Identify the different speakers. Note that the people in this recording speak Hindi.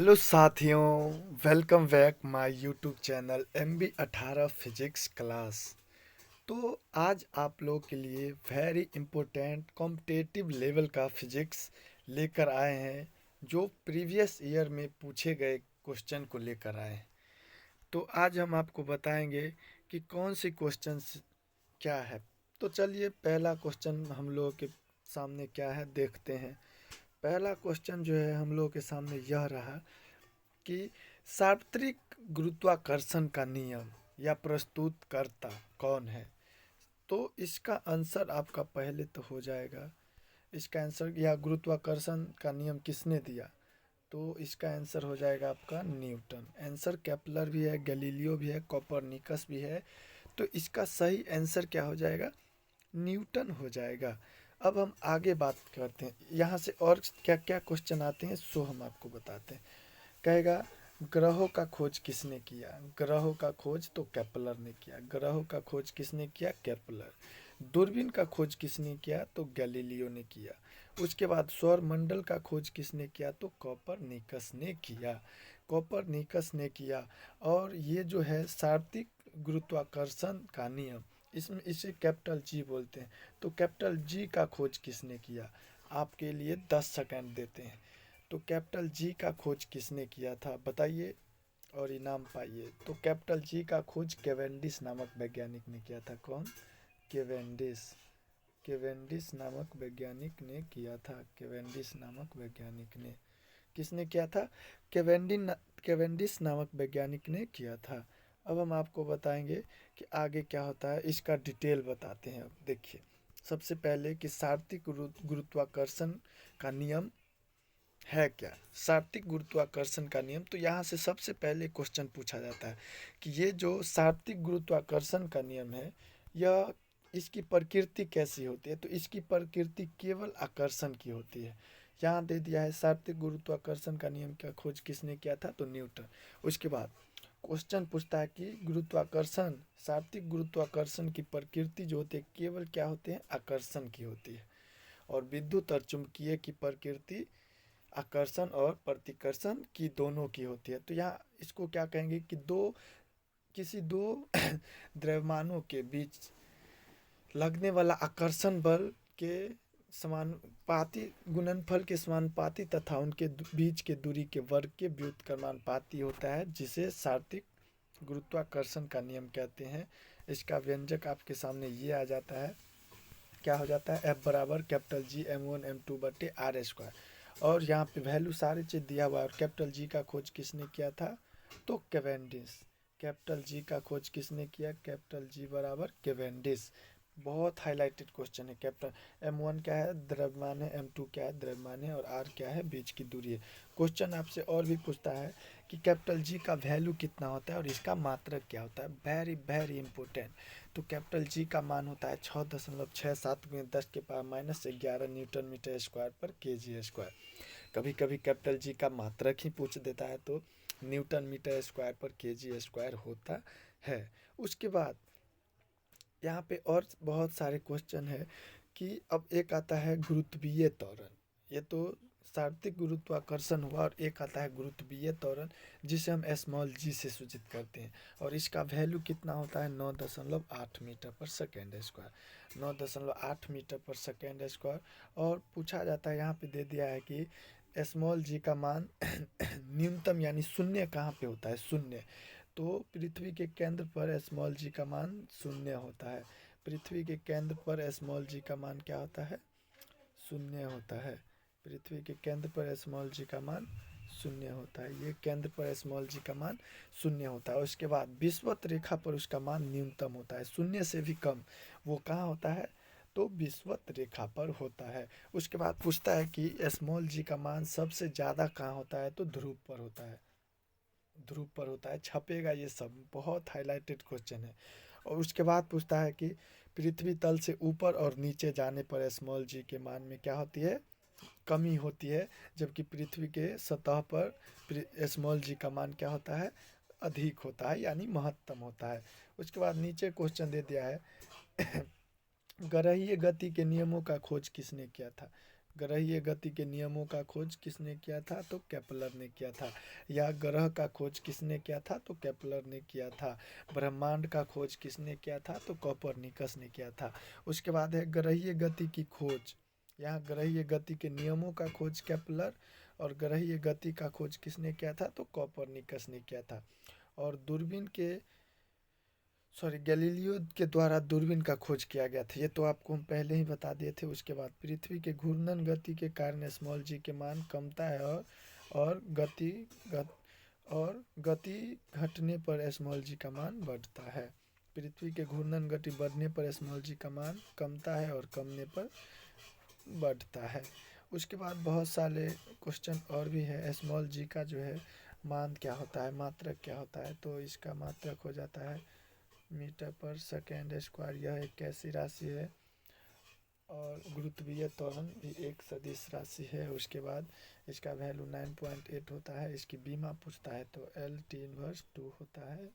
Speaker 1: हेलो साथियों, welcome back my YouTube channel MB18 physics class. तो आज आप लोग के लिए वेरी इम्पोर्टेंट कॉम्पिटिटिव लेवल का फिजिक्स लेकर आए हैं, जो प्रीवियस ईयर में पूछे गए क्वेश्चन को लेकर आए हैं। तो आज हम आपको बताएंगे कि कौन सी क्वेश्चंस क्या है। तो चलिए, पहला क्वेश्चन हम लोगों के सामने क्या है देखते हैं। पहला क्वेश्चन जो है हम लोगों के सामने यह रहा कि सार्वत्रिक गुरुत्वाकर्षण का नियम या प्रस्तुतकर्ता कौन है। तो इसका आंसर आपका पहले तो हो जाएगा। इसका आंसर, या गुरुत्वाकर्षण का नियम किसने दिया, तो इसका आंसर हो जाएगा आपका न्यूटन। आंसर केपलर भी है, गैलीलियो भी है, कोपरनिकस भी है। तो इसका सही आंसर क्या हो जाएगा? न्यूटन हो जाएगा। अब हम आगे बात करते हैं, यहाँ से और क्या क्या क्वेश्चन आते हैं सो हम आपको बताते हैं। कहेगा, ग्रहों का खोज किसने किया? ग्रहों का खोज तो केपलर ने किया। ग्रहों का खोज किसने किया? केपलर। दूरबीन का खोज किसने किया? तो गैलीलियो ने किया। उसके बाद सौर मंडल का खोज किसने किया? तो कोपरनिकस ने किया। कोपरनिकस ने किया। और ये जो है सार्वत्रिक गुरुत्वाकर्षण का नियम, इसमें इसे कैपिटल जी बोलते हैं। तो कैपिटल जी का खोज किसने किया? आपके लिए 10 सेकंड देते हैं। तो कैपिटल जी का खोज किसने किया था बताइए और इनाम पाइए। तो कैपिटल जी का खोज केवेंडिश नामक वैज्ञानिक ने किया था। कौन? केवेंडिश। केवेंडिश नामक वैज्ञानिक ने किया था। केवेंडिश नामक वैज्ञानिक ने किसने किया था? केवेंडिश नामक वैज्ञानिक ने किया था। अब हम आपको बताएंगे कि आगे क्या होता है, इसका डिटेल बताते हैं। अब देखिए, सबसे पहले कि सार्वत्रिक गुरुत्वाकर्षण का नियम है क्या। सार्वत्रिक गुरुत्वाकर्षण का नियम, तो यहाँ से सबसे पहले क्वेश्चन पूछा जाता है कि ये जो सार्वत्रिक गुरुत्वाकर्षण का नियम है, यह इसकी प्रकृति कैसी होती है। तो इसकी प्रकृति केवल आकर्षण की होती है। यहाँ दे दिया है सार्वत्रिक गुरुत्वाकर्षण का नियम का खोज किसने किया था, तो न्यूटन। उसके बाद क्वेश्चन पूछता है कि गुरुत्वाकर्षण, सार्वत्रिक गुरुत्वाकर्षण की प्रकृति जो होती है केवल क्या होते हैं? आकर्षण की होती है। और विद्युत और चुंबकीय की प्रकृति आकर्षण और प्रतिकर्षण की दोनों की होती है। तो यहाँ इसको क्या कहेंगे कि किसी दो द्रव्यमानों के बीच लगने वाला आकर्षण बल के समानुपाती, गुणनफल के समानुपाती तथा उनके बीच के दूरी के वर्ग के व्युत्क्रमानुपाती होता है, जिसे सार्वत्रिक गुरुत्वाकर्षण का नियम कहते हैं। इसका व्यंजक आपके सामने ये आ जाता है। क्या हो जाता है? F बराबर कैपिटल जी M1 M2 बटे आर स्क्वायर। और यहाँ पे वैल्यू सारी चीज़ दिया हुआ है। और कैपिटल जी का खोज किसने किया था? तो केवेंडिश। कैपिटल जी का खोज किसने किया? कैपिटल जी बराबर केवेंडिश। बहुत हाईलाइटेड क्वेश्चन है। कैपिटल M1 क्या है? द्रव्यमान है। M2 क्या है? द्रव्यमान है। और R क्या है? बीच की दूरी है। क्वेश्चन आपसे और भी पूछता है कि कैपिटल जी का वैल्यू कितना होता है और इसका मात्रक क्या होता है। Very very important. तो कैपिटल जी का मान होता है 6.67 × 10⁻⁻11 न्यूटन मीटर स्क्वायर पर केजी स्क्वायर। कभी कभी कैपिटल जी का मात्रक ही पूछ देता है, तो न्यूटन मीटर स्क्वायर पर केजी स्क्वायर होता है। उसके बाद यहाँ पे और बहुत सारे क्वेश्चन है कि अब एक आता है गुरुत्वीय त्वरण। ये तो सार्वत्रिक गुरुत्वाकर्षण हुआ। और एक आता है गुरुत्वीय त्वरण, जिसे हम स्मॉल जी से सूचित करते हैं। और इसका वैल्यू कितना होता है? 9.8 मीटर पर सेकेंड स्क्वायर। 9.8 मीटर पर सेकेंड स्क्वायर। और पूछा जाता है, यहाँ पे दे दिया है कि स्मॉल जी का मान न्यूनतम यानी शून्य कहाँ पे होता है? शून्य। तो पृथ्वी के केंद्र पर स्मॉल जी का मान शून्य होता है। पृथ्वी के केंद्र पर स्मॉल जी का मान क्या होता है? शून्य होता है। पृथ्वी के केंद्र पर स्मॉल जी का मान शून्य होता है। ये केंद्र पर स्मॉल जी का मान शून्य होता है। उसके बाद विषुवत रेखा पर उसका मान न्यूनतम होता है, शून्य से भी कम। वो कहाँ होता है? तो विषुवत रेखा पर होता है। उसके बाद पूछता है कि स्मॉल जी का मान सबसे ज़्यादा कहाँ होता है? तो ध्रुव पर होता है। ध्रुव पर होता है। छपेगा ये सब, बहुत हाईलाइटेड क्वेश्चन है। और उसके बाद पूछता है कि पृथ्वी तल से ऊपर और नीचे जाने पर स्मॉल जी के मान में क्या होती है? कमी होती है। जबकि पृथ्वी के सतह पर स्मॉल जी का मान क्या होता है? अधिक होता है, यानी महत्तम होता है। उसके बाद नीचे क्वेश्चन दे दिया है गणितीय गति के नियमों का खोज किसने किया था? ग्रहीय गति के नियमों का खोज किसने किया था? तो केपलर ने किया था। या ग्रह का खोज किसने किया था? तो केपलर ने किया था। ब्रह्मांड का खोज किसने किया था? तो कोपरनिकस ने किया था। उसके बाद है ग्रहीय गति की खोज। यहाँ ग्रहीय गति के नियमों का खोज केपलर और ग्रहीय गति का खोज किसने किया था? तो कोपरनिकस ने किया था। और दूरबीन के गैलीलियो के द्वारा दूरबीन का खोज किया गया था। ये तो आपको हम पहले ही बता दिए थे। उसके बाद पृथ्वी के घूर्णन गति के कारण स्मॉल जी के मान कमता है और गति गत, और गति घटने पर स्मॉल जी का मान बढ़ता है। पृथ्वी के घूर्णन गति बढ़ने पर स्मॉल जी का मान कमता है और कमने पर बढ़ता है। उसके बाद बहुत सारे क्वेश्चन और भी है। स्मॉल जी का जो है मान क्या होता है, मात्रक क्या होता है? तो इसका मात्रक हो जाता है मीटर पर सेकेंड स्क्वायर। यह एक कैसी राशि है? और गुरुत्वीय त्वरण भी एक सदिश राशि है। उसके बाद इसका वैल्यू 9.8 होता है। इसकी बीमा पूछता है तो L T इनवर्स 2 होता है।